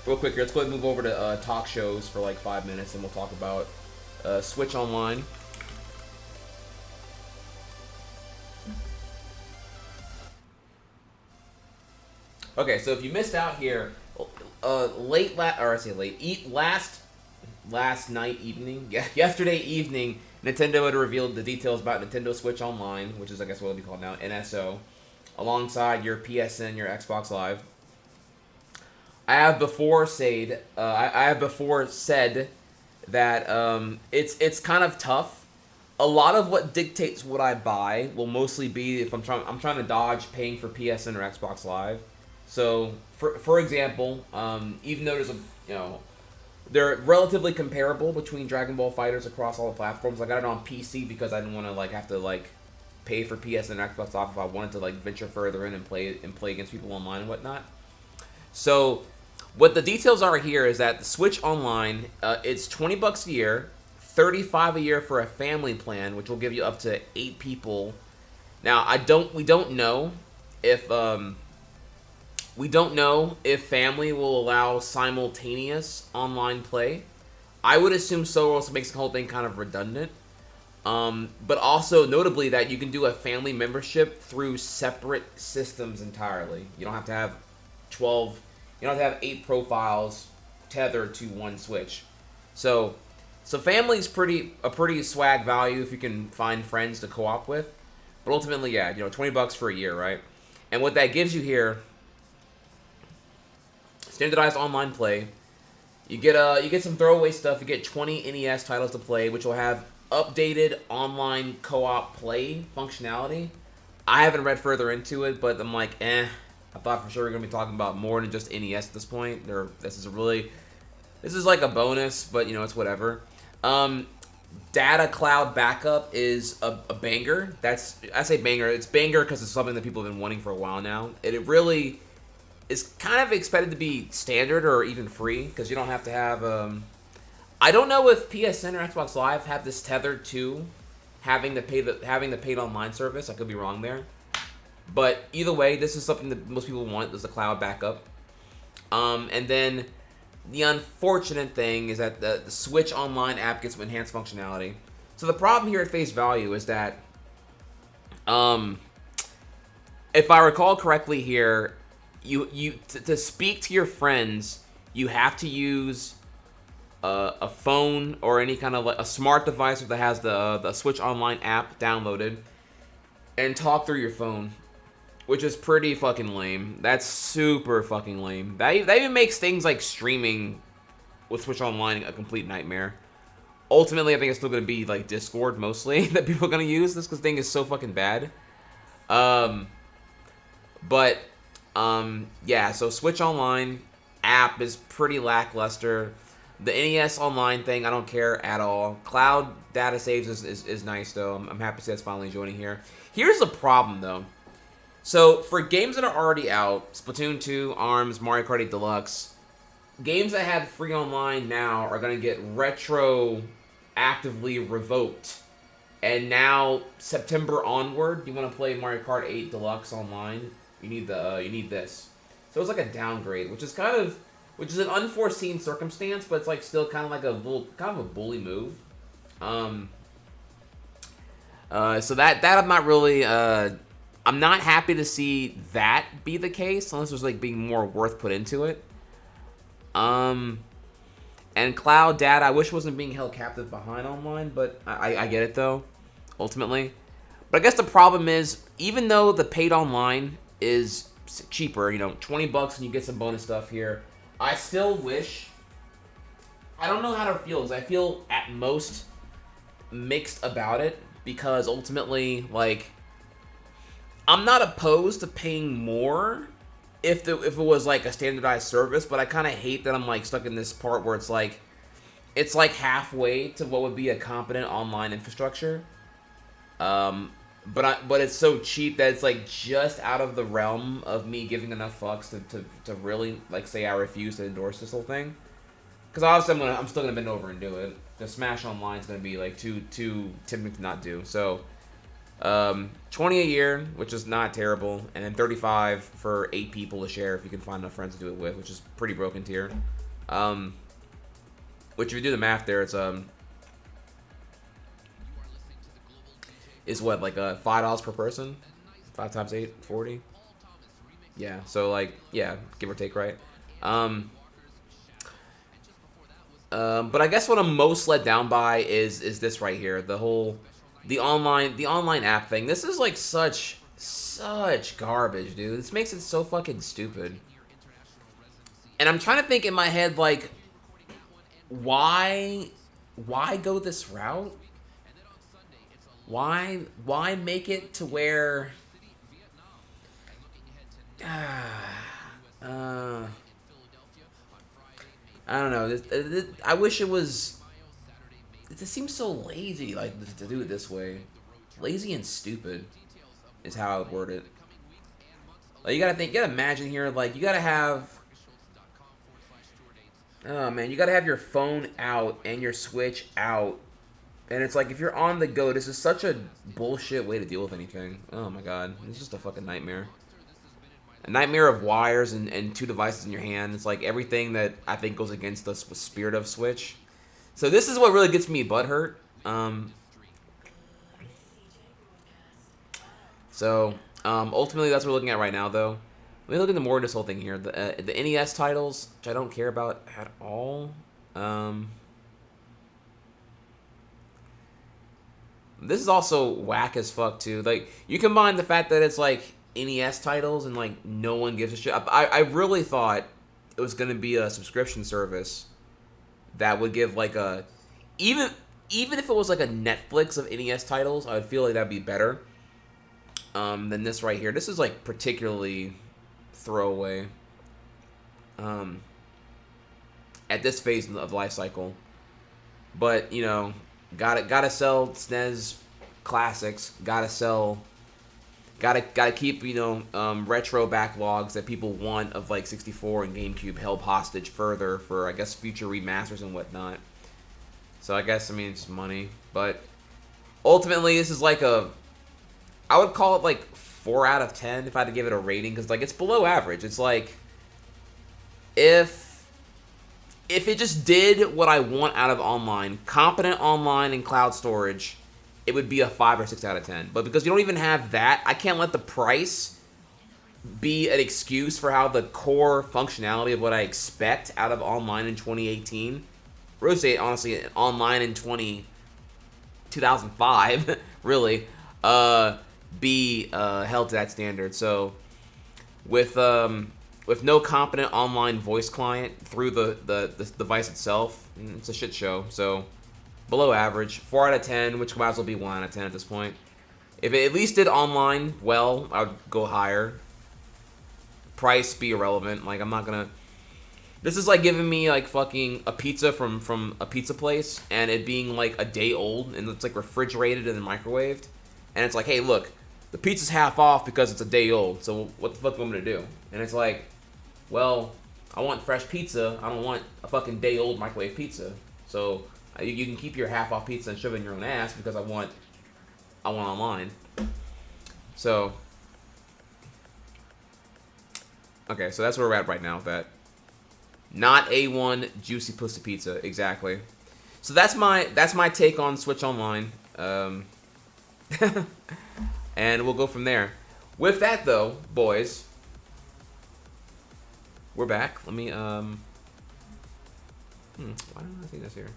real quick here, let's go ahead and move over to talk shows for like 5 minutes, and we'll talk about Switch Online. Okay, so if you missed out here, last night evening, yesterday evening, Nintendo had revealed the details about Nintendo Switch Online, which is I guess what it'll be called now, NSO, alongside your PSN, your Xbox Live. I have before said that it's kind of tough. A lot of what dictates what I buy will mostly be if I'm trying to dodge paying for PSN or Xbox Live. So for example, even though they're relatively comparable between Dragon Ball Fighters across all the platforms. I got it on PC because I didn't want to have to pay for PSN and Xbox Live if I wanted to venture further in and play against people online and whatnot. So what the details are here is that the Switch Online, it's $20 a year, $35 a year for a family plan, which will give you up to 8 people. Now we don't know if family will allow simultaneous online play. I would assume so, or else it makes the whole thing kind of redundant. But also notably that you can do a family membership through separate systems entirely. You don't have to have 12. You don't have to have 8 profiles tethered to one Switch. So family's a pretty swag value if you can find friends to co-op with. But ultimately, yeah, $20 for a year, right? And what that gives you here, standardized online play. You get some throwaway stuff. You get 20 NES titles to play, which will have updated online co-op play functionality. I haven't read further into it, but I'm like, I thought for sure we are gonna be talking about more than just NES at this point. This is like a bonus, but it's whatever. Data cloud backup is a banger. I say banger. It's banger because it's something that people have been wanting for a while now. It really is kind of expected to be standard or even free because you don't have to have. I don't know if PSN or Xbox Live have this tethered to having the paid online service. I could be wrong there, but either way, this is something that most people want. Is the cloud backup, and then the unfortunate thing is that the Switch Online app gets some enhanced functionality. So the problem here at face value is that, if I recall correctly here, to speak to your friends, you have to use a phone or any kind of a smart device that has the Switch Online app downloaded and talk through your phone, which is pretty fucking lame. That's super fucking lame. That even makes things like streaming with Switch Online a complete nightmare. Ultimately, I think it's still going to be like Discord mostly that people are going to use this because thing is so fucking bad. Yeah, so Switch Online app is pretty lackluster. The NES Online thing, I don't care at all. Cloud data saves is nice, though. I'm happy to see that's finally joining here. Here's the problem, though. So, for games that are already out, Splatoon 2, ARMS, Mario Kart 8 Deluxe, games that have free online now are going to get retroactively revoked. And now, September onward, you want to play Mario Kart 8 Deluxe online, you need this. So it's like a downgrade, which is an unforeseen circumstance, but it's like still kind of a bully move. So that I'm not really I'm not happy to see that be the case unless there's being more worth put into it. And cloud data, I wish wasn't being held captive behind online, but I get it though, ultimately. But I guess the problem is, even though the paid online is cheaper, $20 and you get some bonus stuff here, I still wish. I don't know how to feel. I feel at most mixed about it because ultimately, I'm not opposed to paying more if it was a standardized service, but I kind of hate that I'm stuck in this part where it's halfway to what would be a competent online infrastructure. But it's so cheap that it's just out of the realm of me giving enough fucks to really say I refuse to endorse this whole thing. Because obviously I'm still gonna bend over and do it. The Smash Online is gonna be too tempting to not do. So $20 a year, which is not terrible, and then $35 for 8 people to share if you can find enough friends to do it with, which is pretty broken tier. Which if you do the math there, it's is what, like $5 per person? 5 times 8, 40? Yeah, so like, yeah, give or take, right? But I guess what I'm most let down by is this right here, the online app thing. This is like such garbage, dude. This makes it so fucking stupid. And I'm trying to think in my head, like, why go this route? Why make it to where I don't know. I wish it was. It just seems so lazy, like, to do it this way. Lazy and stupid is how I would word it. Like, you gotta imagine here, like, you gotta have. Oh man, you gotta have your phone out and your Switch out, and it's like if you're on the go, this is such a bullshit way to deal with anything. Oh my god, it's just a fucking nightmare. A nightmare of wires and 2 devices in your hand. It's like everything that I think goes against the spirit of Switch. So this is what really gets me butthurt. Ultimately, that's what we're looking at right now, though. Let me look into more of this whole thing here. The NES titles, which I don't care about at all. This is also whack as fuck, too. Like, you combine the fact that it's, like, NES titles and, like, no one gives a shit. I really thought it was going to be a subscription service that would give, like, a... Even if it was, like, a Netflix of NES titles, I would feel like that'd be better than this right here. This is, like, particularly throwaway at this phase of life cycle. But, you know, gotta sell SNES classics. Gotta keep, you know, retro backlogs that people want of, like, 64 and GameCube held hostage further for, I guess, future remasters and whatnot. So I guess, I mean, it's money. But ultimately, this is like I would call it like 4 out of 10 if I had to give it a rating, because, like, it's below average. It's like, if it just did what I want out of online, competent online and cloud storage, it would be a 5 or 6 out of 10. But because you don't even have that, I can't let the price be an excuse for how the core functionality of what I expect out of online in 2018. Really say, honestly, online in 2005, really, be held to that standard. So, with no competent online voice client through the device itself, it's a shit show. So, below average, 4 out of 10, which might as well be 1 out of 10 at this point. If it at least did online well, I would go higher. Price be irrelevant. Like, I'm not gonna... This is like giving me, like, fucking a pizza from a pizza place and it being, like, a day old and it's, like, refrigerated and then microwaved. And it's like, hey, look, the pizza's half off because it's a day old, so what the fuck am I gonna do? And it's like, well, I want fresh pizza. I don't want a fucking day old microwave pizza. So you can keep your half off pizza and shove it in your own ass because I want online. So, okay, so that's where we're at right now with that. Not A1 juicy pussy pizza, exactly. So that's my take on Switch Online, and we'll go from there. With that though, boys, we're back. Let me why don't I see this here?